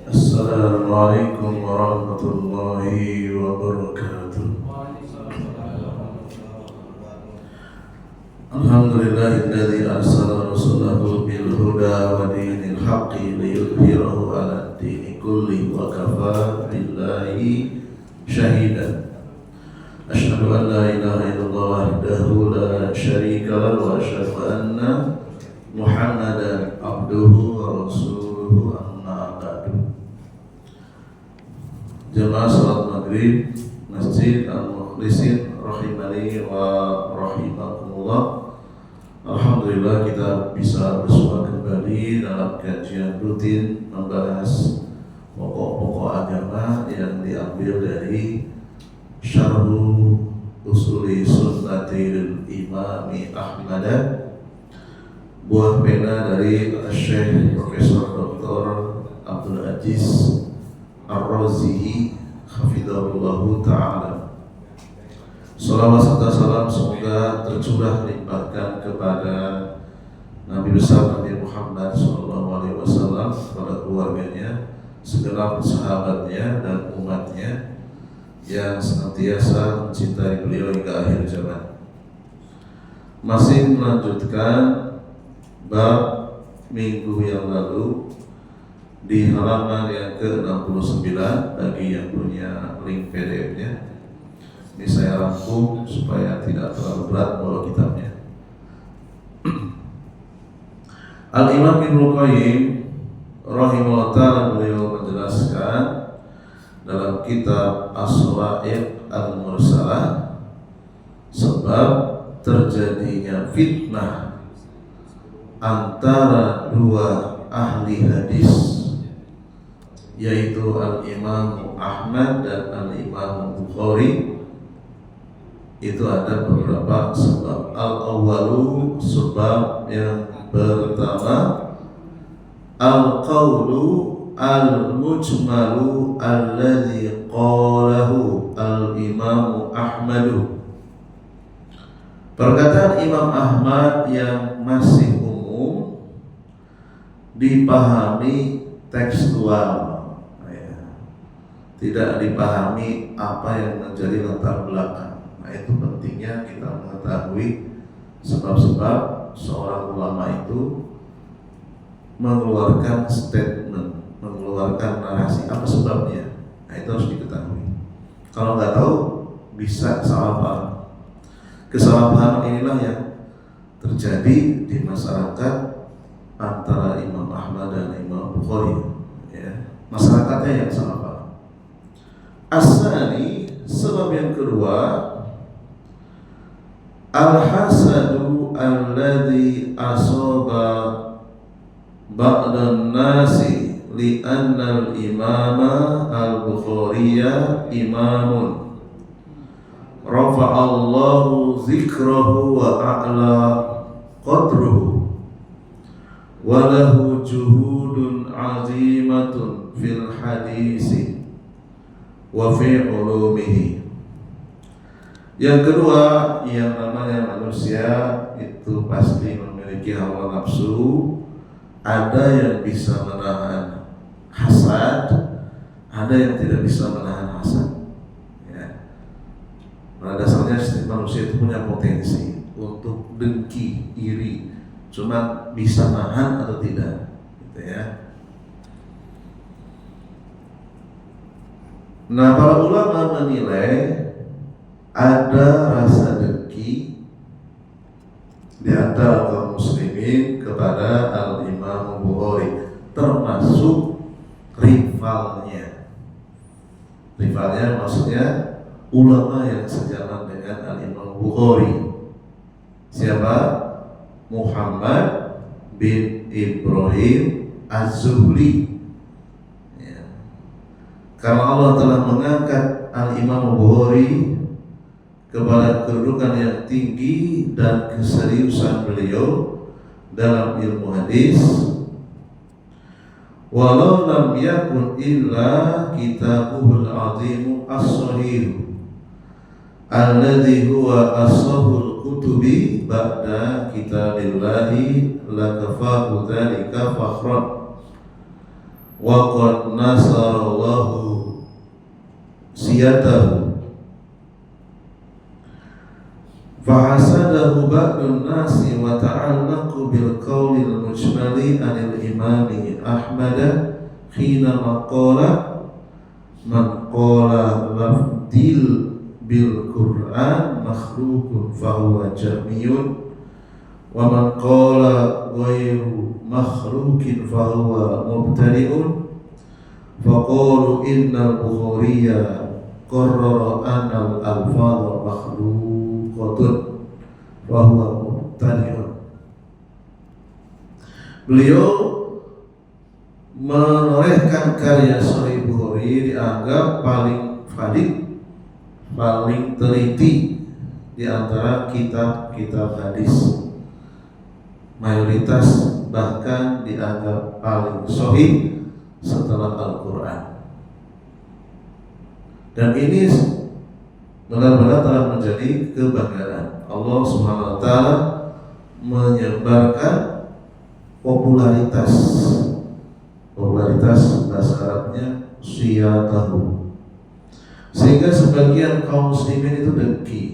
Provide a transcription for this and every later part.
Assalamualaikum warahmatullahi wabarakatuh. Alhamdulillahilladzi arsala rasulahu bil huda wa dinil haqqi liyudhhirahu 'ala ad-dini kulli wa kafa billahi shahidan. Asyhadu an la ilaha illallah wahdahu la syarika lahu wa asyhadu anna Muhammadan abduhu wa rasuluhu amma ba'du. Jemaah salat maghrib Masjid Al-Mukhlisin rahimani wa rahimakumullah. Alhamdulillah kita bisa bersua kembali dalam kajian rutin membahas pokok-pokok agama yang diambil dari Syarhu Usuli Sunnatil Imami Ahmad, buah pena dari Syekh Profesor Dr. Abdul Aziz Ar-Razihi hafizahullahu ta'ala. Salawat serta salam semoga tercurah limpahkan kepada Nabi besar Nabi Muhammad SAW, kepada keluarganya, segenap sahabatnya dan umatnya yang senantiasa mencintai beliau hingga akhir zaman. Masih melanjutkan bab minggu yang lalu di halaman yang ke-69 bagi yang punya link PDF-nya. Ini saya rangkum supaya tidak terlalu berat bawa kitabnya. Al-Imam Ibnu Qayyim rahimahullah ta'ala beliau menjelaskan dalam kitab As-Sawa'iq Al-Mursalah sebab terjadinya fitnah antara dua ahli hadis, yaitu Al-Imam Ahmad dan Al-Imam Bukhari. Itu ada beberapa sebab. Al-awwalu, sebab yang pertama, al-qawlu al-mujmalu alladhi qalahu al-Imam Ahmadu. Perkataan Imam Ahmad yang masih umum dipahami tekstual, tidak dipahami apa yang menjadi latar belakang. Nah, itu pentingnya kita mengetahui sebab-sebab seorang ulama itu mengeluarkan statement, mengeluarkan narasi, apa sebabnya. Nah, itu harus diketahui. Kalau nggak tahu bisa salah paham. Kesalahpahaman inilah yang terjadi di masyarakat antara Imam Ahmad dan Imam Bukhari, ya. Masyarakatnya yang salah paham. Asani, sebab yang kedua, al-hasadu alladhi asaba ba'dan nasi li'anna al-imama al-Bukhariya imamun rafa'allahu zikrahu wa a'la qadruhu wa lahu juhudun azimatun fil hadisi wa fi ulumihi. Yang kedua, yang namanya manusia itu pasti memiliki hawa nafsu. Ada yang bisa menahan hasad, ada yang tidak bisa menahan hasad, ya. Pada dasarnya setiap manusia itu punya potensi untuk dengki, iri, cuma bisa nahan atau tidak, gitu ya. Nah, para ulama menilai ada rasa dengki di antara kaum muslimin kepada Al-Imam Bukhari, termasuk rivalnya. Rivalnya maksudnya ulama yang sejalan dengan Al-Imam Bukhari. Siapa? Muhammad bin Ibrahim Az-Zuhri, ya. Karena Allah telah mengangkat Al-Imam Bukhari kepada kedudukan yang tinggi dan keseriusan beliau dalam ilmu hadis, walau lam yakun illa kitabuhul azimu as-sahih alladhi huwa as-sahul kutubi ba'da kitabillahi lakafahu dzalika fakhran wa qad nasarallahu siyatahu fahasadahu ba'dun nasi wa ta'allaqu bil qawlil mujmali anil imami Ahmad khina maqala man qala lafdil bil Qur'an makhlukun fahuwa jamiyun wa man qala ghairu makhlukin fahuwa mubtadi'un faqalu innal Bukhariya qarrara anna al-alfadha makhluqatun wa huwa mubtadi'un. Beliau menorehkan karya Sahih Bukhari dianggap paling valid, paling teliti di antara kitab-kitab hadis. Mayoritas bahkan dianggap paling sahih setelah Al-Quran. Dan ini benar-benar telah menjadi kebanggaan Allah Subhanahu wa Ta'ala menyebarkan popularitas bahasa Arabnya siyatahu, sehingga sebagian kaum muslimin itu dengki.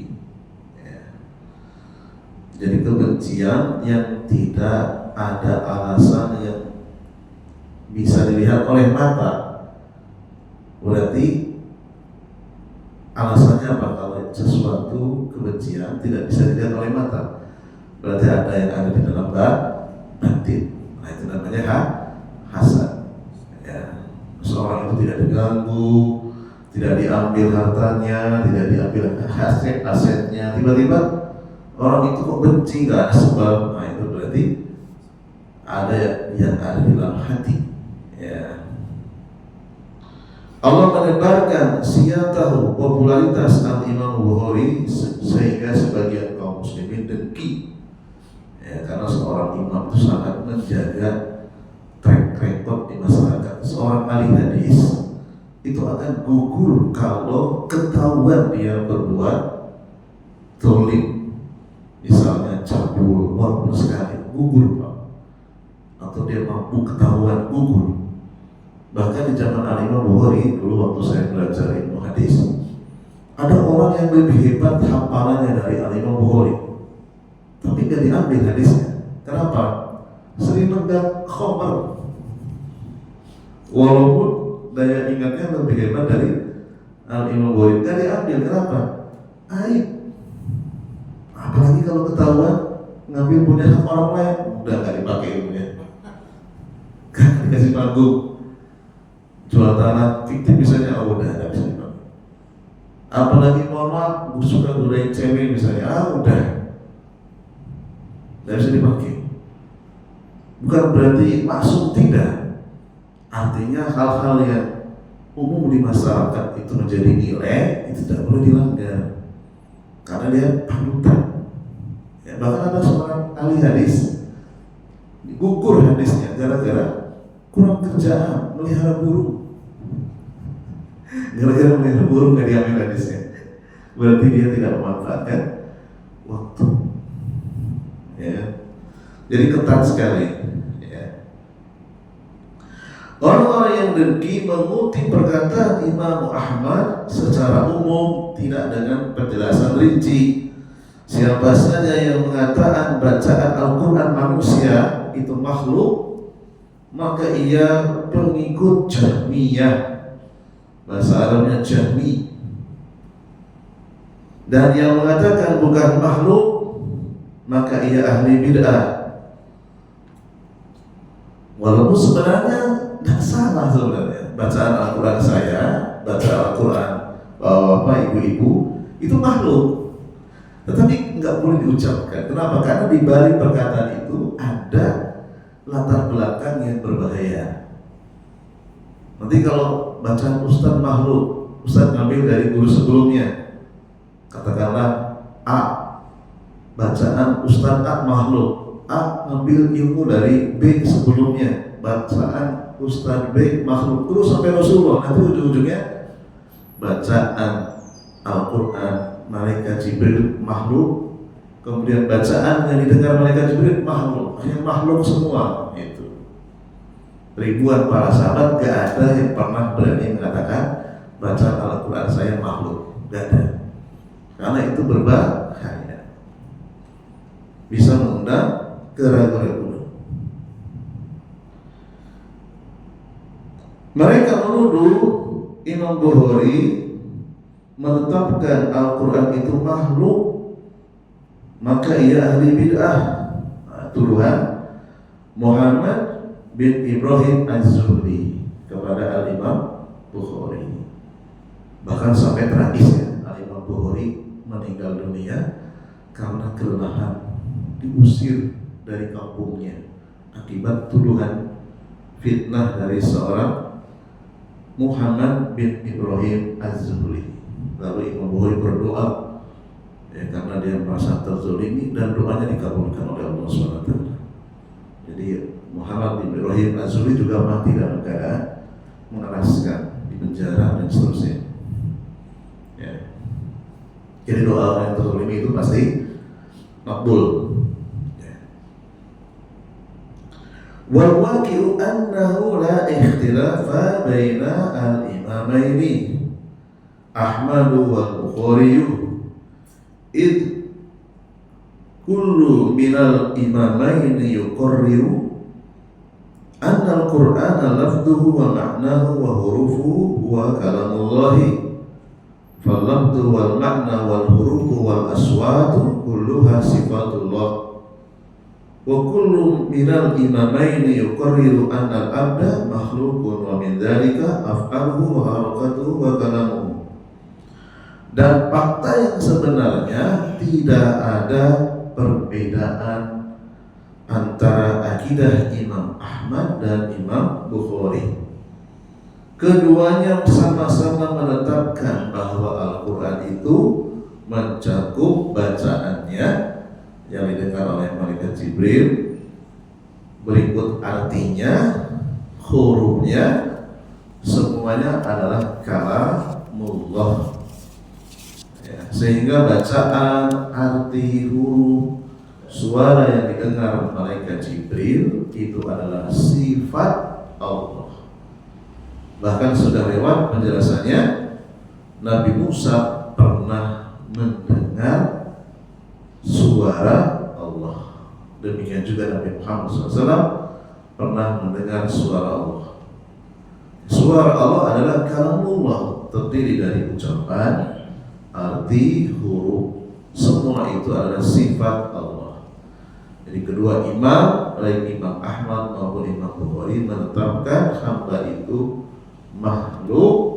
Jadi kebencian yang tidak ada alasan yang bisa dilihat oleh mata. Berarti alasannya apa? Kalau sesuatu kebencian tidak bisa dilihat oleh mata, berarti ada yang ada di dalam batin. Nah, itu namanya hasad. Ya. Seorang itu tidak diganggu, tidak diambil hartanya, tidak diambil asetnya, tiba-tiba orang itu kok benci, gak ada sebab. Nah, itu berarti ada yang ada di dalam hati. Ya. Allah menebarkan siyatahu, popularitas Al-Imam Bukhari, sehingga sebagian kaum muslimin dengki. Ya, karena seorang imam itu sangat menjaga track record di masyarakat. Seorang ahli hadis itu akan gugur kalau ketahuan dia berbuat zalim. Misalnya cabul, walaupun sekali, gugur Pak. Atau dia mampu ketahuan, gugur. Bahkan di zaman Al-Imam Bukhari, dulu waktu saya belajar ilmu hadis, ada orang yang lebih hebat hafalannya dari Al-Imam Bukhari, tapi gak diambil hadisnya. Kenapa? Sering megang khabar, walaupun daya ingatnya lebih hebat dari Al-Imam Bukhari, gak diambil. Kenapa? Aib. Apalagi kalau ketahuan ngambil punya hak orang lain, udah gak dipakai ilmunya, kan dikasih panggung. Jual tanah fiktif misalnya, udah gak bisa dipakai. Apalagi mohon maaf, suka godain cewek misalnya, udah gak bisa dipakai. Bukan berarti maksud, tidak. Artinya hal-hal yang umum di masyarakat itu menjadi nilai, itu tidak boleh dilanggar, karena dia panutan. Ya, bahkan ada seorang ahli hadis gugur hadisnya gara-gara kurang kerjaan melihara burung. Gara-gara melihara burung gak diambil hadisnya, berarti dia tidak memanfaatkan waktu. Ya, jadi ketat sekali. Ya. Orang-orang yang dengki mengutip perkataan Imam Ahmad secara umum, tidak dengan penjelasan rinci. Siapa saja yang mengatakan bacaan Al-Quran manusia itu makhluk, maka ia pengikut Jahmiyah, bahasa Arabnya Jahmi. Dan yang mengatakan bukan makhluk, maka ia ahli bid'ah. Walaupun sebenarnya tidak salah sebenarnya bacaan Al-Quran saya, baca Al-Quran bapak ibu-ibu itu makhluk, tetapi nggak boleh diucapkan. Kenapa? Karena di balik perkataan itu ada latar belakang yang berbahaya. Nanti kalau bacaan Ustaz makhluk, Ustaz ngambil dari guru sebelumnya, katakanlah A, bacaan Ustaz A makhluk, A ngambil ilmu dari B sebelumnya, bacaan Ustaz B makhluk, terus sampai Rasulullah. Nanti ujung-ujungnya bacaan Al-Quran malaikat Jibril makhluk, kemudian bacaan yang didengar malaikat Jibril makhluk, akhirnya makhluk semua itu. ribuan para sahabat gak ada yang pernah berani mengatakan bacaan Al-Quran saya makhluk, gak ada. Karena itu berbahaya, bisa mengundang keraguan. Mereka menuduh Imam Bukhari menetapkan Al-Quran itu makhluk, maka ia ahli bid'ah. Tuduhan Muhammad bin Ibrahim Az-Zuhri kepada Al-Imam Bukhari. Bahkan sampai tragisnya Al-Imam Bukhari meninggal dunia karena kelelahan, diusir dari kampungnya akibat tuduhan fitnah dari seorang Muhammad bin Ibrahim Az-Zuhri. Lalu Imam Bukhari berdoa ya, karena dia merasa terzalimi, dan doanya dikabulkan oleh Allah SWT. Jadi Muhammad bin Ibrahim Az-Zuhri juga mati dalam keadaan mengenaskan, di penjara dan seterusnya. Ya. Jadi doa orang yang terzalimi itu pasti makbul. Wal waqi'u annahu la ikhtilafa baina al-imamaini Ahmad wal Bukhari id kullu minal imamaini yuqarriru anna al-Qur'ana lafduhu wa ma'nahu wa hurufuhu wa kalamullahi fal lafdu wal ma'na wal hurufu wal aswatu kulluha sifatullah wa kullu minal imamaini yuqarriru anna al-abda makhlukun wa min dhalika af'aluhu wa harakatuhu wa kalamuhu. Dan fakta yang sebenarnya tidak ada perbedaan antara akidah Imam Ahmad dan Imam Bukhari. Keduanya sama-sama menetapkan bahwa Al-Quran itu mencakup bacaannya yang didengar oleh malaikat Jibril, berikut artinya, hurufnya, semuanya adalah kalamullah. Ya, sehingga bacaan, arti, huruf, suara yang didengar malaikat Jibril itu adalah sifat Allah. Bahkan sudah lewat penjelasannya, Nabi Musa pernah mendengar suara Allah. Demikian juga Nabi Muhammad SAW pernah mendengar suara Allah. Suara Allah adalah kalamullah, terdiri dari ucapan, arti, huruf, semua itu adalah sifat Allah. Jadi kedua imam, baik Imam Ahmad maupun Imam Bukhari, menetapkan hamba itu makhluk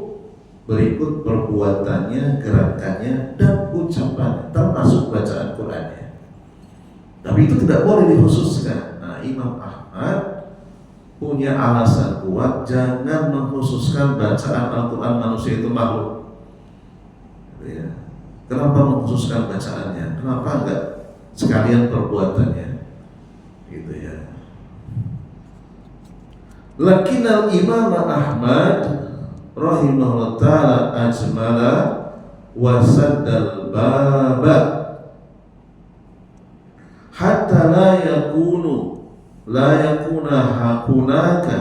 berikut perbuatannya, gerakannya, dan ucapannya, termasuk bacaan Qur'annya. Tapi itu tidak boleh dikhususkan. Nah, Imam Ahmad punya alasan kuat jangan mengkhususkan bacaan Al-Quran manusia itu makhluk. Ya. Kenapa mengkhususkan bacaannya? Kenapa enggak sekalian perbuatannya? Gitu ya. Lakinnal Imam Ahmad rahimahullah ta'ala ajmala wa saddal baba hatta la yakuna hakunaka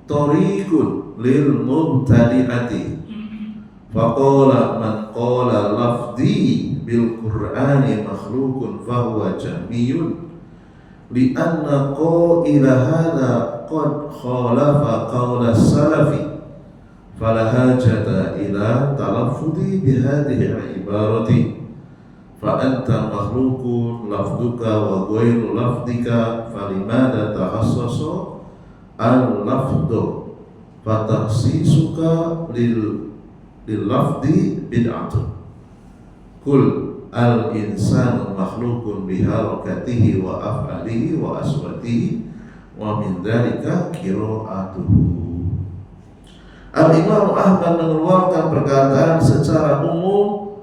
tariqun lil mubtadi'ati. Faqala man qala lafzi bil Qur'ani makhlukun fahuwa jamiyun li'anna qaila hadha qad khalafa qawla salafi fala hajata ila talaffudi bihadhihi ibarati fa anta makhlukun lafduka wa ghairu lafdika falimada tahassasa al lafdu fatakhsisuka lil lafdi bid'atun kul al insanu makhlukun biharakatihi wa af'alihi wa aswatihi wa min dzalika qira'atuhu. Al-Imam Ahmad mengeluarkan perkataan secara umum,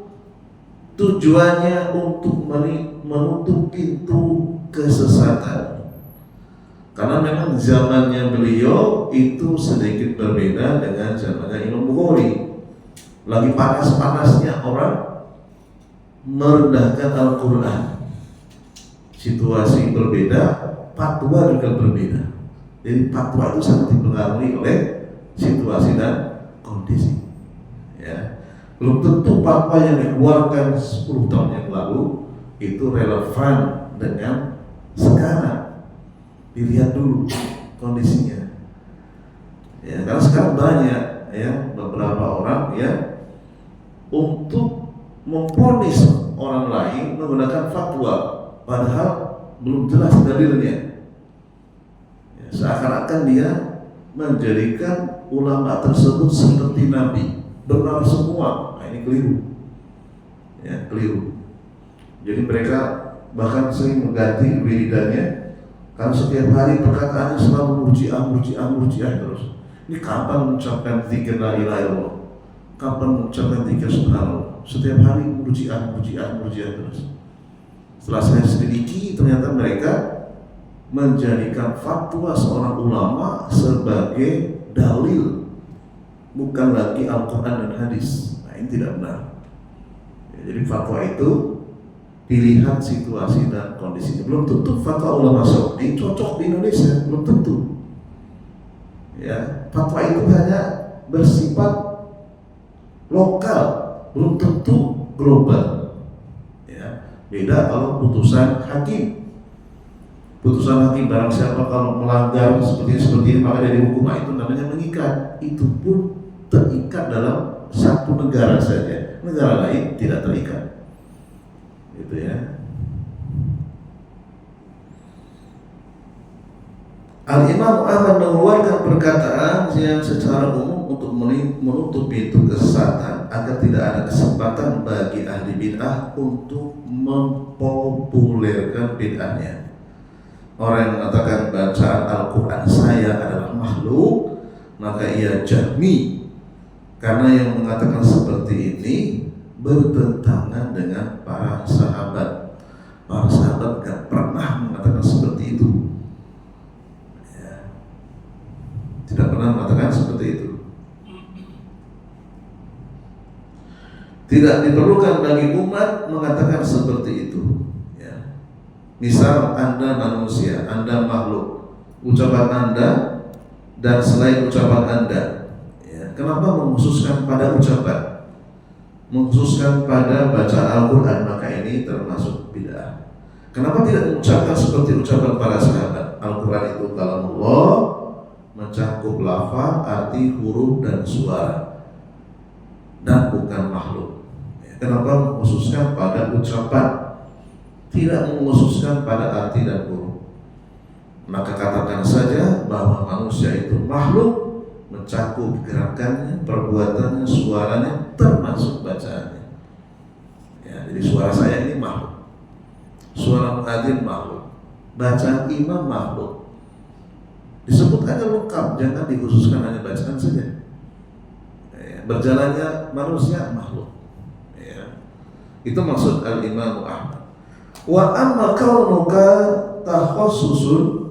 tujuannya untuk menutup pintu kesesatan. Karena memang zamannya beliau itu sedikit berbeda dengan zamannya Imam Bukhari. Lagi panas-panasnya orang merendahkan Al-Quran. Situasi berbeda, fatwa juga berbeda. Jadi fatwa itu sangat dipengaruhi oleh situasi dan kondisi. Ya. Belum tentu fatwa yang dikeluarkan 10 tahun yang lalu itu relevan dengan sekarang. Dilihat dulu kondisinya. Ya, karena sekarang banyak ya beberapa orang ya untuk memvonis orang lain menggunakan fatwa padahal belum jelas dalilnya. Ya, seakan-akan dia menjadikan ulama tersebut seperti nabi, benar semua. Nah, ini keliru. Ya, keliru. Jadi mereka bahkan sering mengganti wiridannya karena setiap hari perkataannya selalu murjiah terus. Ini kapan mengucapkan zikir la ilaha illallah? Kapan mengucapkan zikir subhanallah? Setiap hari murjiah terus. Setelah saya selidiki, ternyata mereka menjadikan fatwa seorang ulama sebagai dalil, bukan lagi Al-Quran dan hadis. Nah, ini tidak benar. Ya, jadi fatwa itu dilihat situasi dan kondisinya. Belum tentu fatwa ulama Saudi cocok di Indonesia, belum tentu. Ya, fatwa itu hanya bersifat lokal, belum tentu global. Ya, beda kalau putusan hakim. Putusan hakim barang siapa kalau melanggar seperti ini maka dia dihukum. Itu namanya mengikat. Itu pun terikat dalam satu negara saja. Negara lain tidak terikat. Gitu ya. Al-Imam Ahmad mengeluarkan perkataan yang secara umum untuk menutup pintu kesesatan agar tidak ada kesempatan bagi ahli bid'ah untuk mempopulerkan bid'ahnya. Orang yang mengatakan bacaan Al-Quran saya adalah makhluk, maka ia jahmi, karena yang mengatakan seperti ini bertentangan dengan para sahabat. Para sahabat tidak pernah mengatakan seperti itu. Tidak pernah mengatakan seperti itu. Tidak diperlukan bagi umat mengatakan seperti itu. Ya. Misal Anda manusia, Anda makhluk, ucapan Anda dan selain ucapan Anda. Ya. Kenapa mengkhususkan pada ucapan? Mengkhususkan pada bacaan Al-Quran, maka ini termasuk bid'ah. Kenapa tidak mengucapkan seperti ucapan para sahabat? Al-Quran itu kalamullah, mencakup lafaz, arti, huruf dan suara, dan bukan makhluk. Kenapa mengkhususkan pada ucapan, tidak mengkhususkan pada arti dan huruf? Maka katakan saja bahwa manusia itu makhluk, mencakup gerakannya, perbuatannya, suaranya, termasuk bacaannya. Ya, jadi suara saya ini makhluk, suara muadzin makhluk, bacaan imam makhluk. Disebut aja lengkap, jangan dikhususkan hanya bacaan saja. Ya, berjalannya manusia makhluk. Ya. Itu maksud Al-Imam Ahmad. Wa amma kaunuka takhassusun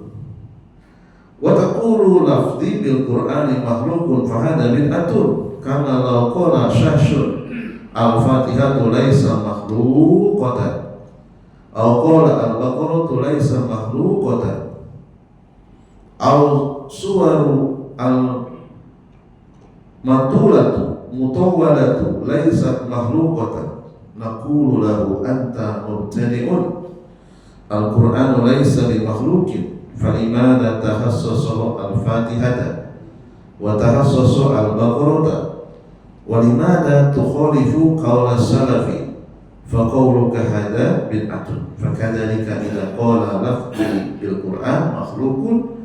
wa taqulu lafzi bil Qur'ani makhlukun fa hadha bid'atun kama law qala syahsyun al-Fatihatu laisa makhluqatan aw qala al-Baqaratu laisa makhluqatan aw suwaru al-matulatu mutawwalatu laysat makhluqatan naqulu lahu anta mubtadi'un al-Qur'anu laysa bi makhluqin falimada tahassasa al-Fatihata wa tahassasa al-Baqarata wa limada tukhalifu qawla salafi fa qawluka hadha bid'atun fakadzalika idza qala lafzi bil Qur'an makhluqun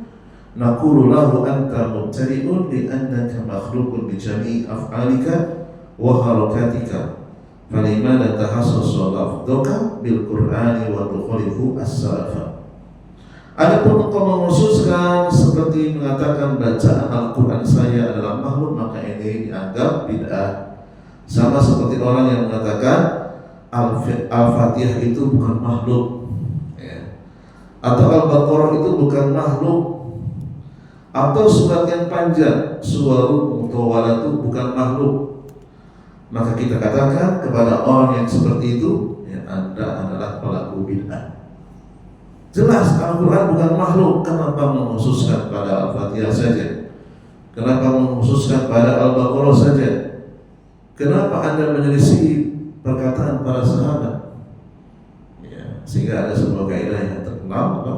naqulu lahu anta mubtadi'un li'annaka makhluqun bi jami'i af'alika wa harakatika falimana tahassasa lafdhuka bil Qur'ani wa tukhalifu as-salafa. Adapun engkau mengkhususkan seperti mengatakan bacaan Al-Quran saya adalah makhluk, maka ini dianggap bid'ah. Sama seperti orang yang mengatakan Al-Fatihah itu bukan makhluk, ya. Atau Al-Baqarah itu bukan makhluk, atau surat yang panjang suwaru mutawwalatu bukan makhluk, maka kita katakan kepada orang yang seperti itu, ya, Anda adalah pelaku bid'ah. Jelas Al-Quran bukan makhluk. Kenapa mengkhususkan pada Al-Fatihah saja? Kenapa mengkhususkan pada Al-Baqarah saja? Kenapa Anda menyelisih perkataan para sahabat? Ya, sehingga ada sebuah kaidah yang terkenal apa?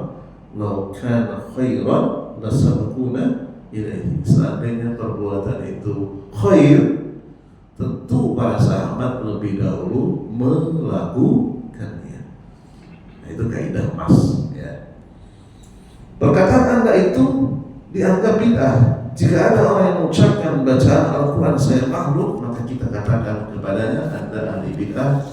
Lau kana khairan lasabaquna ilaihi. Seandainya perbuatan itu khair, tentu para sahabat lebih dahulu melakukannya. Nah, itu kaidah emas. Ya. Perkataan Anda itu dianggap bid'ah. Jika ada orang yang mengucapkan bacaan Al-Quran saya makhluk, maka kita katakan kepadanya Anda ahli bid'ah,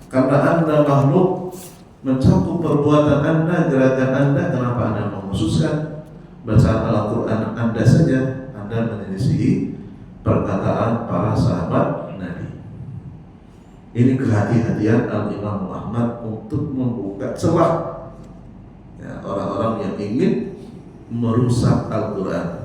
karena Anda makhluk mencakup perbuatan Anda, gerakan Anda. Kenapa Anda mengkhususkan bacaan Al-Quran Anda saja? Anda menyelisihi perkataan para sahabat Nabi. Ini kehati-hatian Al-Imam Ahmad untuk membuka celah ya, orang-orang yang ingin merusak Al-Quran.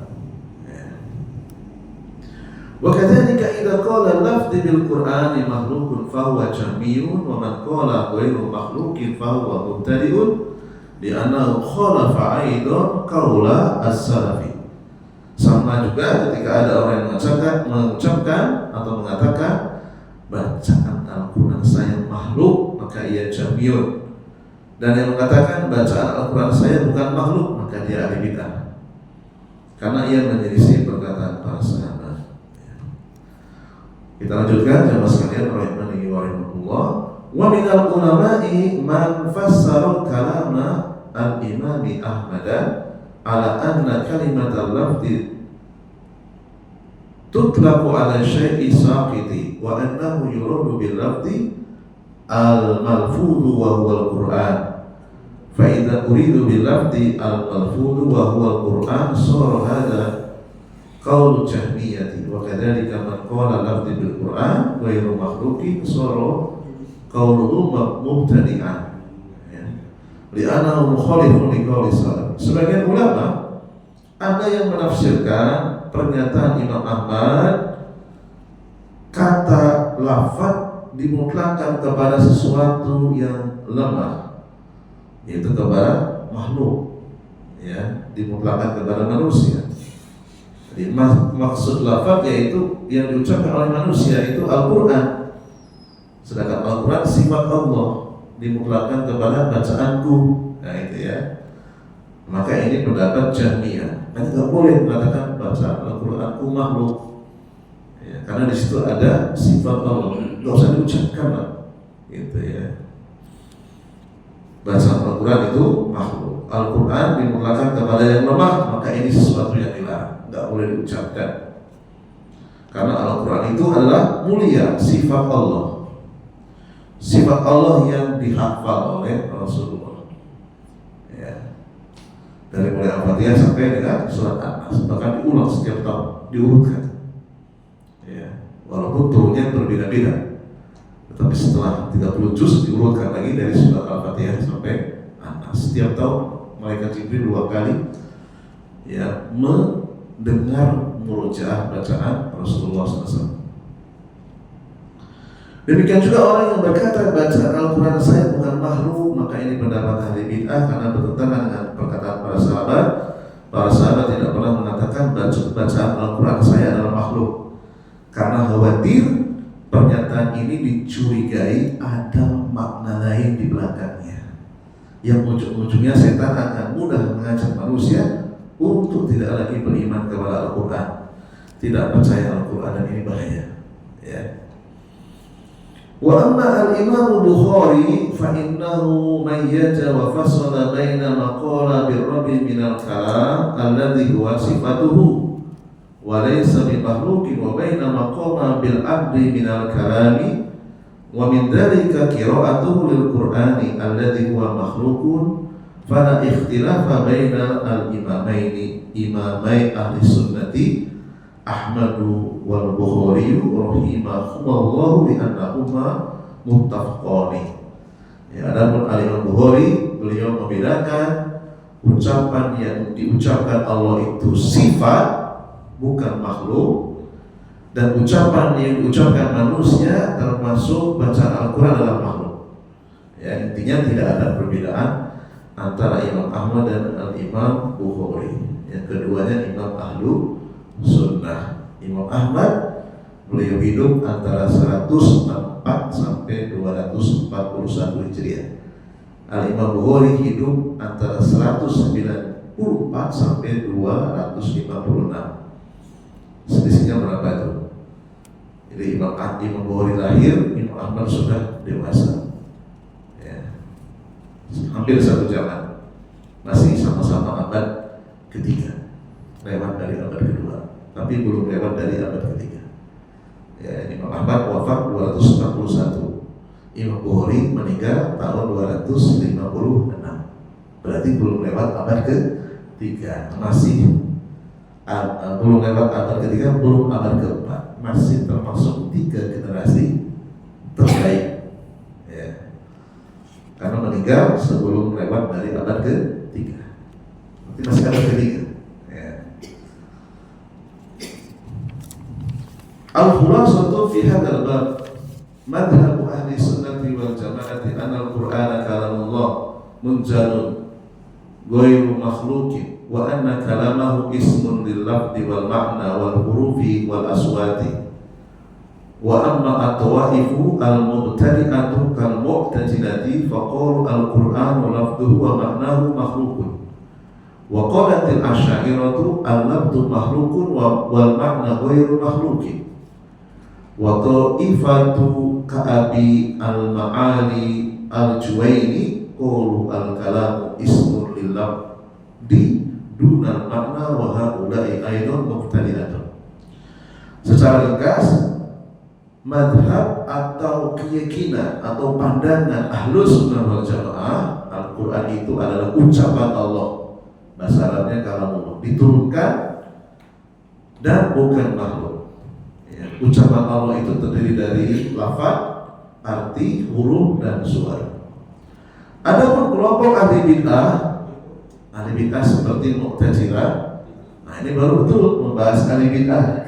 Wa kadzalika idza qala lafdhi bil Qur'ani makhlukun fa huwa jamiyun wa man qala ghairu makhluqin fa huwa mubtadi'un li'annahu khalafa aidan qaula as-salafi. Sama juga ketika ada orang yang mengucapkan atau mengatakan bacaan Al-Quran saya makhluk, maka ia jamiyun, dan yang mengatakan bacaan Al-Quran saya bukan makhluk, maka dia ahli bid'ah, karena ia menyelisih perkataan para sahabat. Kita lanjutkan jamaah sekalian rahimani wa rahimakumullah. Wa minal ulama'i man fassara kalama al-Imam Ahmad ala anna kalimat al-lafzi tutlaqu ala syai'i saqiti wa annahu yuradu bil lafzi al-malfudhu wa huwa al-Qur'an. Fa idza uridu bil lafzi al-malfudhu wa huwa al-Qur'an sara hadha qaul jahmiyati wa kadzalika man qala lafzi bil Qur'an ghairu makhluqin sara qauluhu mubtadi'an. Li'annahu mukhalifun liqauli salaf. Sebagian ulama ada yang menafsirkan pernyataan Imam Ahmad, kata lafaz dimutlakkan kepada sesuatu yang lemah, yaitu kepada makhluk, ya, dimutlakkan kepada manusia. Jadi maksud lafaz yaitu yang diucapkan oleh manusia itu Al-Quran, sedangkan Al-Quran sifat Allah, dimutlakkan kepada bacaanku. Nah itu ya. Maka ini pendapat Jahmiyah. Kan tidak boleh mengatakan bacaan Al-Quranku makhluk, ya, karena di situ ada sifat Allah, nggak usah diucapkan lah, gitu ya. Bacaan Al-Quran itu makhluk. Al-Quran dimutlakkan kepada yang lemah, maka ini sesuatu yang dilarang, nggak boleh diucapkan. Karena Al-Quran itu adalah mulia, sifat Allah. Sifat Allah yang dihafal oleh Rasulullah, ya. Dari mulai Al-Fatihah sampai dengan surat An-Nas, bahkan diulang setiap tahun, diurutkan, ya. Walaupun turunnya berbeda-beda, tetapi setelah 30 juz diurutkan lagi dari surat Al-Fatihah sampai An-Nas. Setiap tahun malaikat Jibril 2 kali, ya, mendengar murojaah bacaan Rasulullah SAW. Demikian juga orang yang berkata bacaan Al-Quran saya bukan makhluk, maka ini pendapat ahli bid'ah karena bertentangan dengan perkataan para sahabat. Para sahabat tidak pernah mengatakan bacaan Al-Quran saya adalah makhluk, karena khawatir pernyataan ini dicurigai ada makna lain di belakangnya, yang ujung-ujungnya setan akan mudah mengajak manusia untuk tidak lagi beriman kepada Al-Quran, tidak percaya Al-Quran, dan ini bahaya, ya. Wa amma al-Imam Bukhari fa innahu mayyaja wa fasala baina maqala bir-rabbi min al-kalam alladhi huwa sifatuhu wa laysa bi makhluqin wa baina maqama bil-abdi min al-kalami wa min dhalika qira'atuhu lil-Qur'ani alladhi huwa makhluqun fala ikhtilafa baina al-imamaini imamai ahli sunnati Ahmadu wal Bukhari rahimahumullah bi annahuma muttafaqani. Ya, adapun Al-Imam Bukhari, beliau membedakan ucapan yang diucapkan Allah itu sifat bukan makhluk, dan ucapan yang diucapkan manusia termasuk bacaan Al-Quran adalah makhluk. Ya, intinya tidak ada perbedaan antara Imam Ahmad dan Imam Bukhari. Yang keduanya Imam Ahlu Sunnah. Imam Ahmad beliau hidup antara 104 sampai 241 Hijriah. Al-Imam Bukhari hidup antara 194 sampai 256. Selisihnya berapa itu? Jadi Imam Bukhari lahir, Imam Ahmad sudah dewasa. Ya. Hampir satu zaman. Masih sama-sama abad ketiga, lewat dari abad kedua, tapi belum lewat dari abad ketiga. Ya, Imam Ahmad wafat 241, Imam Bukhari meninggal tahun 256, berarti belum lewat abad ketiga, masih belum lewat abad ketiga, belum abad keempat, masih termasuk 3 generasi terbaik. Ya. Karena meninggal sebelum lewat dari abad ketiga. Masih abad ketiga. Ya. Al-khulassatu fi hadzal bab madhhabu ahli sunnati wal jamaati anna al-Qur'ana kalamullah munzalun ghairu makhluqin wa anna kalamahu ismun lil lafzi wal ma'na wal hurufi wal aswati wa amma at-tawaifu al-mubtadi'atu kal mu'tazilati faqalu al-Qur'anu lafzuhu wa ma'nahu makhluqun. Wa qalatil asy'ariyatu al-lafdhu makhluqun wal ma'na ghairu makhluqin. Wa ta'ifatu ka'abi al-ma'ali al-juwaini qalu al-kalamu ismun lil lafdhi dunal ma'na wa haula'i aidan mubtadi'atun. Secara ringkas, madhab atau keyakinan atau pandangan Ahlus Sunnah wal Jamaah, Al-Quran itu adalah ucapan Allah. Bahasa Arabnya kalamullah, diturunkan dan bukan makhluk. Ya, ucapan Allah itu terdiri dari lafaz, arti, huruf, dan suara. Adapun kelompok ahli bid'ah seperti Mu'tazilah, nah ini baru betul membahas ahli bid'ah.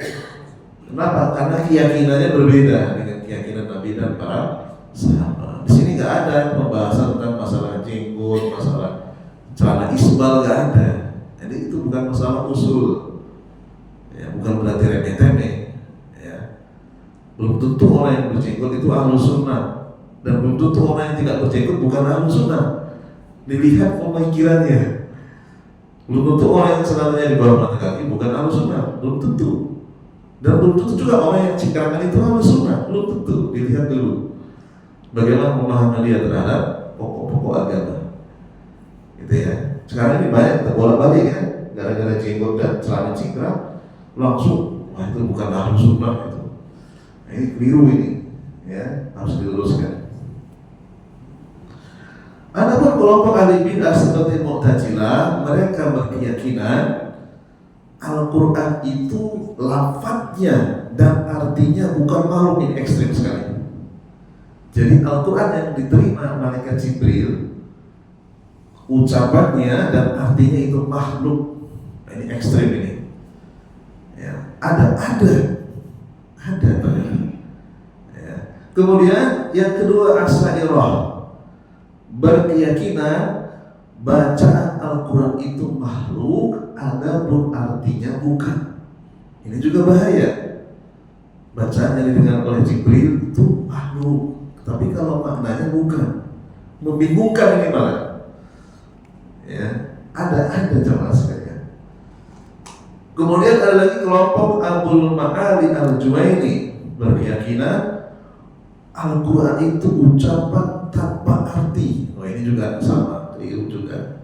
Kenapa? Karena keyakinannya berbeda dengan keyakinan Nabi dan para sahabat. Di sini nggak ada pembahasan tentang masalah jenggot, masalah celana isbal, nggak ada. Jadi itu bukan masalah usul, ya, bukan berarti remeh-temeh. Ya. Belum tentu orang yang berjenggot itu Ahlus Sunnah, dan belum tentu orang yang tidak berjenggot bukan Ahlus Sunnah. Dilihat pemikirannya. Belum tentu orang yang celananya di bawah mata kaki bukan Ahlus Sunnah, belum tentu. Dan belum tentu juga orang yang cingkrangan itu Ahlus Sunnah, belum tentu. Dilihat dulu bagaimana pemahaman dia terhadap pokok-pokok agama. Gitu ya. Sekarang ini banyak terbolak-balik kan, gara-gara jenggot dan celana cingkrang langsung, wah itu bukan Ahlus Sunnah itu. Nah, ini keliru ini, ya, harus diluruskan. Adapun kelompok ahli bid'ah seperti Mu'tazilah, mereka berkeyakinan Al-Quran itu lafadznya dan artinya bukan makhluk, ini ekstrim sekali. Jadi Al-Quran yang diterima malaikat Jibril, ucapannya dan artinya itu makhluk. Ini ekstrim ini. Ya, ada. Ya. Kemudian yang kedua, Asy'ariyah berkeyakinan bacaan Al-Quran itu makhluk, adapun artinya bukan. Ini juga bahaya. Bacaan yang didengar oleh Jibril itu makhluk, tapi kalau maknanya bukan, membingungkan ini malah. Ya, ada jamaah sekalian. Kemudian ada lagi kelompok Abul Ma'ali Al-Juwaini berkeyakinan Al-Quran itu ucapan tanpa arti. Oh, ini juga sama, keliru juga.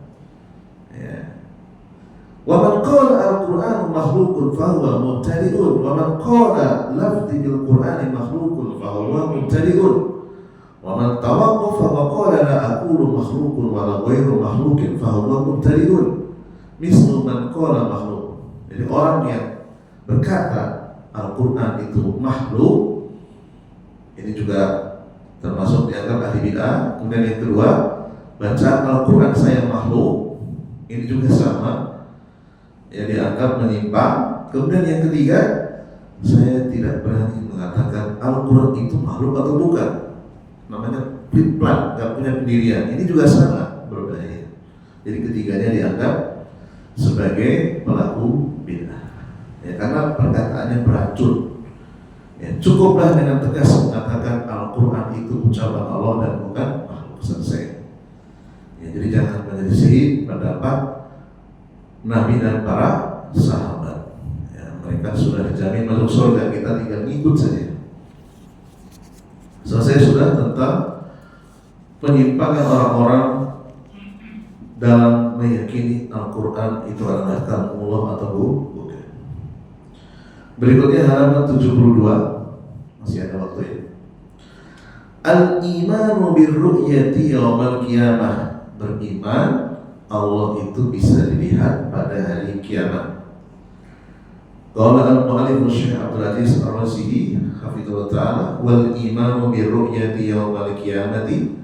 Ya. Wa man qala al-Qur'anu makhluqun fa huwa mubtadi'un wa man qala lafzi bil Qur'ani makhluqun fa huwa mubtadi'un wa man tawaqqafa wa qala la aqulu makhluqun wa la ghairu makhluqin fa huwa mubtadi'un mislu man qala makhluq. Jadi orang yang berkata Al-Qur'an itu makhluk, ini juga termasuk dianggap ahli bid'ah. Kemudian yang kedua, bacaan Al-Quran saya makhluk, ini juga sama, ya, dianggap menyimpang. Kemudian yang ketiga, saya tidak berani mengatakan Al-Quran itu makhluk atau bukan, namanya plit-plat, gak punya pendirian. Ini juga sama, berbahaya. Jadi ketiganya dianggap sebagai pelaku bid'ah. Ya, karena perkataannya beracun. Ya, cukuplah dengan tegas mengatakan Al-Quran itu ucapan Allah dan bukan makhluk, selesai. Ya, jadi jangan menyelisih pendapat Nabi dan para sahabat. Ya, mereka sudah dijamin masuk surga, kita tinggal ngikut saja. Selesai sudah tentang penyimpangan orang-orang dalam meyakini Al-Quran itu adalah kalamullah atau bukan. Berikutnya halaman 72, masih ada waktu ya. Al-imanu birru'yati yaumal qiyamah, beriman Allah itu bisa dilihat pada hari kiamat. Qala al-mu'allif Syekh Abdul Aziz Ar-Razihi hafizahullah ta'ala, wal imanu birru'yati yaumal qiyamati,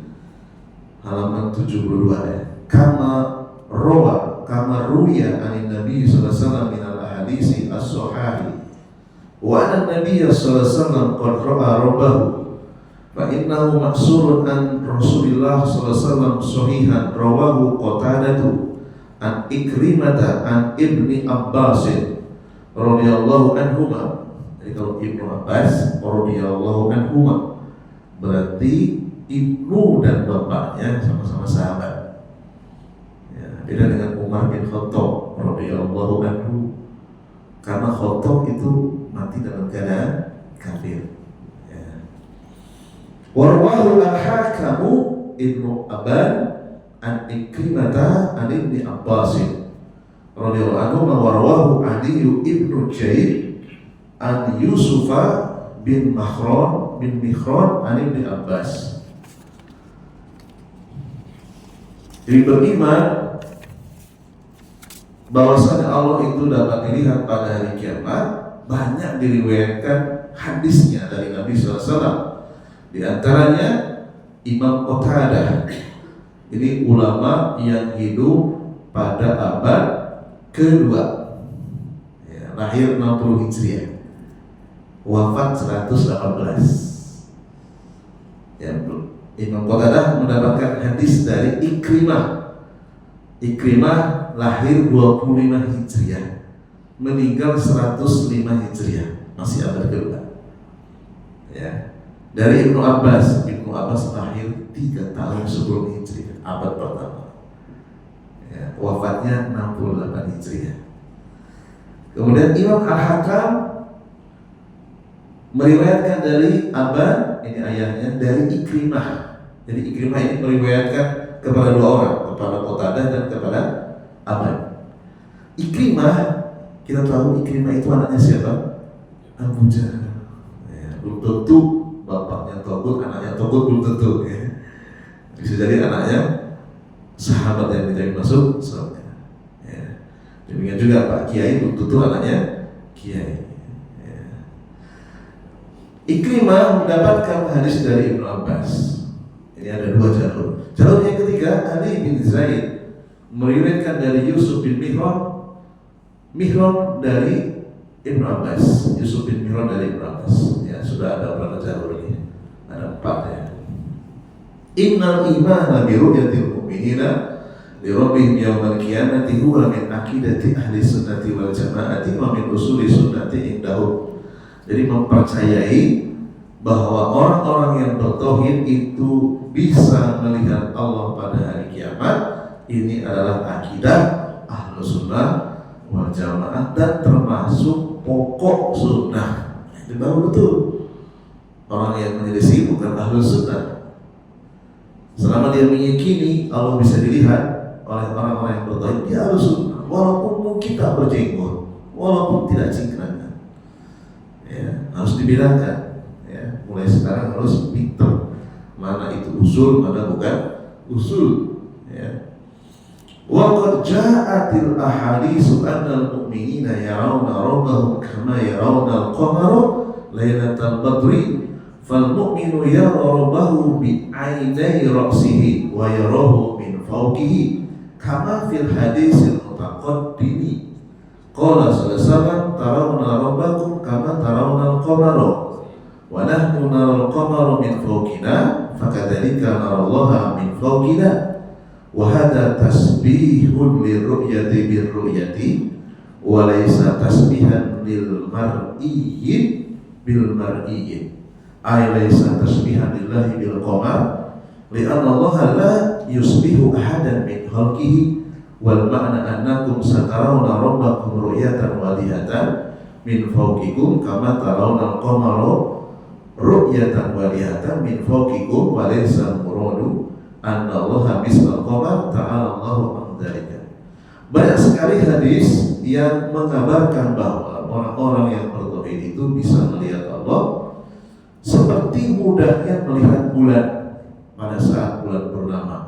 halaman 72 ya. Kama ruya anin Nabi sallallahu alaihi wasallam min al-ahadisi as-sahihi wa anna Nabi sallallahu alaihi wasallam qad ra'a rabbahu fa innahu maksurun an Rasulillah sallallahu alaihi wasallam sahihan rawahu Qatadatu an Ikrimata an Ibni Abbas radhiyallahu anhuma. Jadi kalau Ibnu Abbas radhiyallahu anhuma berarti ibu dan bapaknya sama-sama sahabat. Ya, beda dengan Umar bin Khattab radhiyallahu anhu, karena Khattab itu mati dalam keadaan kafir. Ya. Warwahu al-Hakamu Ibnu Abban an Ikrimata an Ibni Abbas radhiyallahu anhu, warwahu Ali ibnu Jair an Yusufa bin Mihran an Ibni Abbas. Jadi beriman bahwasanya Allah itu dapat dilihat pada hari kiamat banyak diriwayatkan hadisnya dari Nabi SAW. Di antaranya Imam Qatadah, ini ulama yang hidup pada abad kedua, ya, lahir 60 Hijriah, wafat 118. Ya, Imam Qatadah mendapatkan hadis dari Ikrimah. Ikrimah lahir 25 Hijriah, meninggal 105 Hijriah, masih abad kedua. Ya. Dari Ibnu Abbas lahir 3 tahun sebelum Hijriah, abad pertama. Ya, wafatnya 68 Hijriah. Kemudian Imam Al-Hakam meriwayatkan dari Aban, ini ayahnya, dari Ikrimah. Jadi Ikrimah ini meriwayatkan kepada 2 orang, kepada Qatadah dan kepada Aban. Ikrimah, kita tahu Ikrimah itu anaknya siapa? Abu Jahal. Ya, belum tentu bapaknya Togut, anaknya Togut, belum tentu. Ya. Bisa jadi anaknya sahabat yang dijamin masuk surga. Ya. Demikian juga Pak Kiai, belum tentu anaknya Kiai. Ikrimah mendapatkan hadis dari Ibnu Abbas. Ini ada 2 jalur. Jalur yang ketiga, Ali bin Zaid meriwayatkan dari Yusuf bin Mihran dari Ibnu Abbas. Yusuf bin Mihran dari Ibnu Abbas. Ya, sudah ada berapa jalur ini? Ada 4 ya. Innal imana bi ru'yatil mu'minina li rabbihim yawmal qiyamati huwa min aqidati ahli sunnati wal jamaati wa min usuli sunnati indahum. Jadi mempercayai bahwa orang-orang yang bertauhid itu bisa melihat Allah pada hari kiamat. Ini adalah akidah Ahlus Sunnah wal Jamaah dan termasuk pokok sunnah. Itu baru betul. Orang yang menyelisih bukan Ahlus Sunnah. Selama dia meyakini Allah bisa dilihat oleh orang-orang yang bertauhid, dia Ahlus Sunnah. Walaupun mungkin tak berjenggot, walaupun tidak cingkrang. Ya, harus dibedakan. Ya, mulai sekarang harus pintar mana itu usul, mana bukan usul. Ya. Wa qad ja'atil ahaditsu anna al-mu'minina yarawna rabbahum kama yarawna al-qamara lailatal badri fal mu'minu yara rabbahu bi 'ainai ra'sihi wa yarahu min fawqihi kama fil hadisil mutaqaddimi. Qala sallallahu alaihi wasallam tarawna rabbakum kama tarawna al-qamara wa nahnu nara al-qamara min fawqina fakadzalika narallaha min fawqina wa hadha tasbihun lirru'yati birru'yati wa laysa tasbihan lil mar'iyyi bil mar'iyyi ay laysa tasbihan lillahi bil qamar li'anna Allah la yusbihu ahadan min khalqihi wal ma'na annakum satarawna rabbakum ru'yatan wadihatan min fawqikum kama tarawna al-qamara ru'yatan wadihatan min fawqikum wa laysa muradu anna Allah misal qamar ta'ala Allahu an dzalika. Banyak sekali hadis yang mengabarkan bahwa orang-orang yang bertauhid itu bisa melihat Allah seperti mudahnya melihat bulan pada saat bulan purnama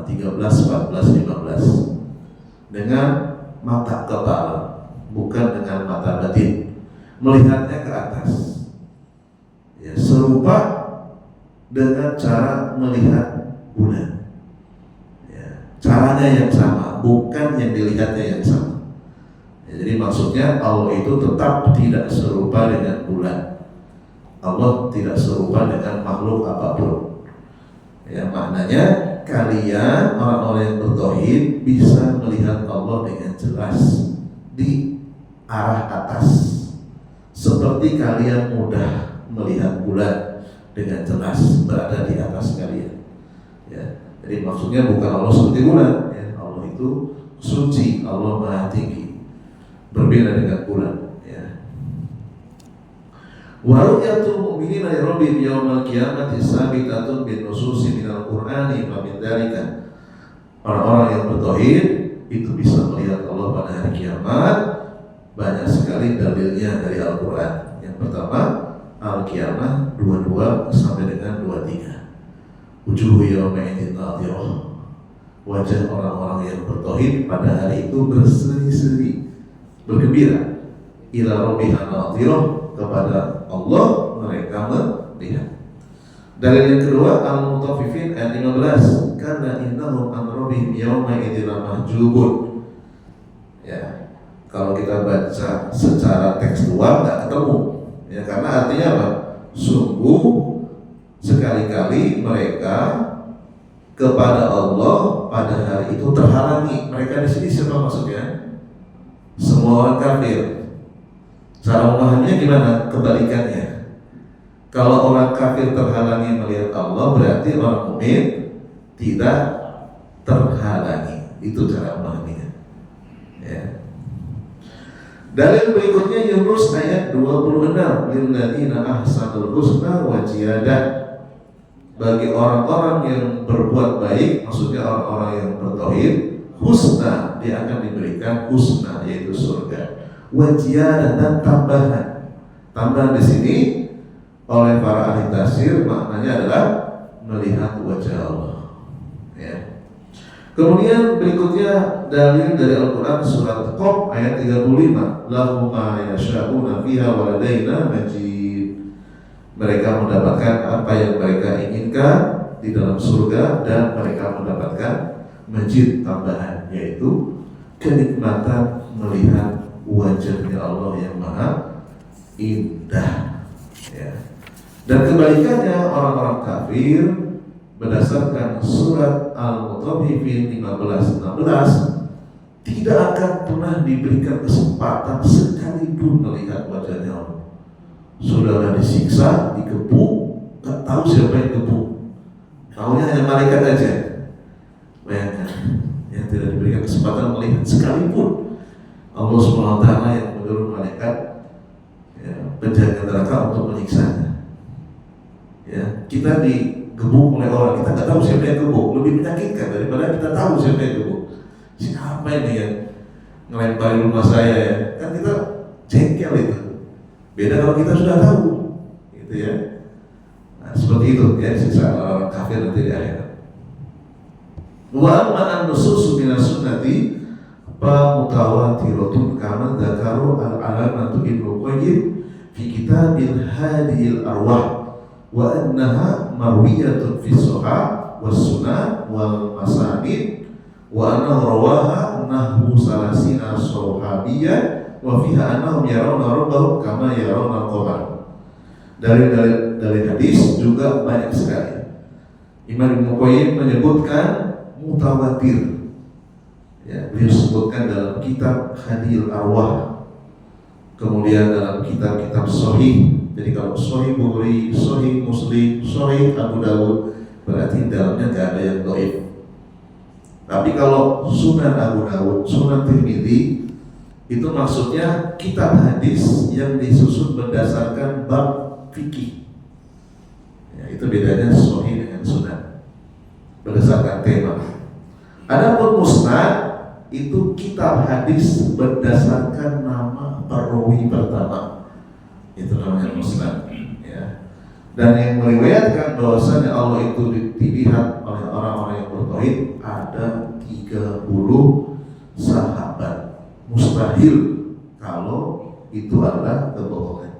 13, 14, 15 dengan mata kepala, bukan dengan mata batin, melihatnya ke atas ya, serupa dengan cara melihat bulan ya, caranya yang sama, bukan yang dilihatnya yang sama ya, jadi maksudnya Allah itu tetap tidak serupa dengan bulan. Allah tidak serupa dengan makhluk apapun ya, maknanya kalian orang-orang yang bertauhid bisa melihat Allah dengan jelas di arah atas seperti kalian mudah melihat bulan dengan jelas berada di atas kalian ya. Jadi maksudnya bukan Allah seperti bulan ya. Allah itu suci, Allah maha tinggi, berbeda dengan bulan ya. Wa ru'yatul mu'minina li rabbihim yaumal qiyamati sabitatun bin nususi minal qur'ani fa min dzalika. Orang-orang yang bertauhid itu bisa melihat Allah pada hari kiamat. Banyak sekali dalilnya dari Al-Qur'an. Yang pertama Al-Qiyamah 22 sampai dengan 23. Wujuhu yawma idzin nadhirah. Wajah orang-orang yang bertauhid pada hari itu berseri-seri, bergembira. Ila rabbiha nadhirah, kepada Allah mereka melihat. Dalil yang kedua Al-Mutaffifin ayat 15, karena innahum an rabbihim yawma idzin mahjubun. Ya, kalau kita baca secara tekstual nggak ketemu. Ya, karena artinya apa? Sungguh sekali-kali mereka kepada Allah pada hari itu terhalangi. Mereka di sini siapa maksudnya? Semua orang kafir. Cara memahaminya gimana? Kebalikannya. Kalau orang kafir terhalangi melihat Allah, berarti orang mukmin tidak terhalangi. Itu cara memahaminya. Ya. Dalil berikutnya Yunus ayat 26, lilladzina ahsanul husna wa ziyadah. Bagi orang-orang yang berbuat baik, maksudnya orang-orang yang bertauhid, husna, dia akan diberikan husna, yaitu surga. Wajian dan tambahan. Tambahan di sini oleh para ahli tafsir maknanya adalah melihat wajah Allah. Ya. Kemudian berikutnya dalil dari Al-Quran surat Qaf ayat 35. Lahum ma yasha'una fiha wa ladaina majid. Mereka mendapatkan apa yang mereka inginkan di dalam surga dan mereka mendapatkan majid tambahan, yaitu kenikmatan melihat wajahnya Allah yang maha indah ya. Dan kebalikannya orang-orang kafir berdasarkan surat Al-Mutaffifin 15-16 tidak akan pernah diberikan kesempatan sekalipun melihat wajahnya Allah. Sudah disiksa, dikepung, gak tahu siapa yang kepung, tahunya hanya malaikat aja. Bayangkan yang tidak diberikan kesempatan melihat sekalipun. Allah SWT yang menurut malaikat ya, penjaga neraka untuk menyiksanya. Ya, kita digebuk oleh orang, kita nggak tahu siapa yang gebuk, lebih menyakitkan daripada kita tahu siapa yang gebuk. Siapa ini yang ngelempari rumah saya ya? Kan kita jengkel itu. Beda kalau kita sudah tahu, gitu ya. Nah, seperti itu ya siksa orang kafir nanti di akhirat. Wa ma'an nusus minas sunnati fa mutawatiratun kama dzakaru al-alamatu Ibnu Qayyim fi kitabil hadiyil arwah wa annaha marwiyatun fi sahih was sunan wal masanid wa annahu rawaha nahwu salasina sahabiyyan wa fiha annahum yarawna rabbahum kama yarawna al-qamar. Dari hadis juga banyak sekali. Imam Ibnu Qayyim menyebutkan mutawatir Ya, beliau sebutkan dalam kitab Hadil Arwah, kemudian dalam kitab-kitab Sahih. Jadi kalau Sahih Bukhari, Sahih Muslim, Sahih Abu Dawud, berarti dalamnya gak ada yang dhaif. Tapi kalau Sunan Abu Dawud, Sunan Tirmidzi, itu maksudnya kitab hadis yang disusun berdasarkan bab fikih. Ya, itu bedanya Sahih dengan Sunan, berdasarkan tema. Adapun Musnad itu kitab hadis berdasarkan nama perawi pertama, itu namanya Musnad. Ya. Dan yang meriwayatkan bahwasanya Allah itu dilihat oleh orang-orang yang bertauhid ada 30 sahabat. Mustahil kalau itu adalah kebohongan.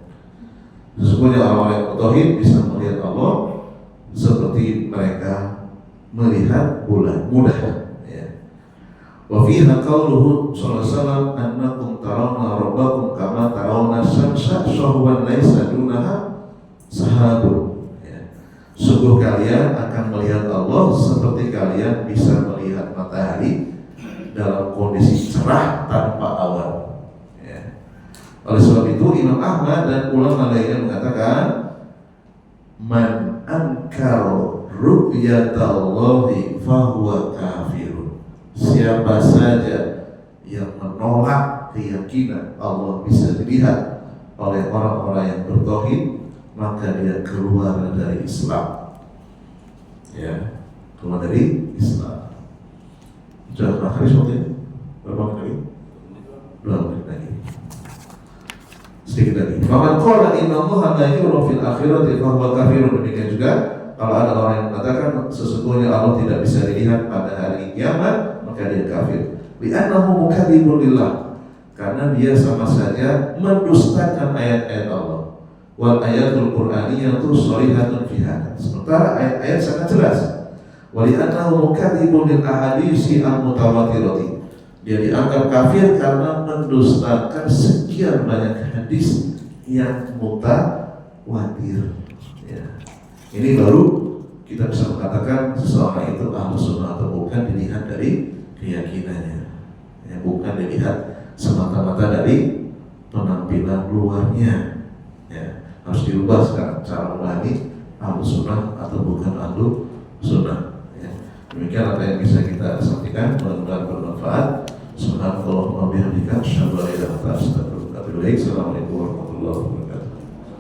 Sesungguhnya orang-orang yang bertauhid bisa melihat Allah seperti mereka melihat bulan mudah. Wa fiha qauluhu sallallahu alaihi wasallam annakum tarawna rabbakum kama tarawna syamsa syahwan laisa dunaha sahabun. Ya. Sungguh kalian akan melihat Allah seperti kalian bisa melihat matahari dalam kondisi cerah tanpa awan. Ya. Oleh sebab itu Imam Ahmad dan ulama lainnya mengatakan man ankara ru'yatallahi fahuwa kafirun. Siapa saja yang menolak keyakinan Allah bisa dilihat oleh orang-orang yang bertauhid, maka dia keluar dari Islam. Ya, keluar dari Islam. Sudah makan seperti berapa menit lagi? 2 menit lagi. Sedikit lagi. Faman qala inna Allaha la yura fil akhirati fa huwa kafirun. Demikian juga kalau ada orang yang mengatakan sesungguhnya Allah tidak bisa dilihat pada hari kiamat, maka dia kafir. Li'annahu mukadzibun lillah, karena dia sama saja mendustakan ayat-ayat Allah. Wal ayatul qur'aniyatu sharihatun fi hadza. Sementara ayat-ayat sangat jelas. Wa li'annahu mukadzibun lil ahaditsi al-mutawatirati. Dia dianggap kafir karena mendustakan sekian banyak hadis yang mutawatir. Ya. Ini baru kita bisa mengatakan seseorang itu ahlus sunnah atau bukan dilihat dari keyakinannya, ya, bukan dilihat semata-mata dari penampilan luarnya. Ya, harus dirubah sekarang cara memahami ahlus sunnah atau bukan ahlus sunnah. Ya. Demikian apa yang bisa kita sampaikan, mudah-mudahan bermanfaat. Subhanallah wa bihamdika, asyhadu an la ilaha illa anta, astaghfiruka wa atubu ilaik. Assalamualaikum.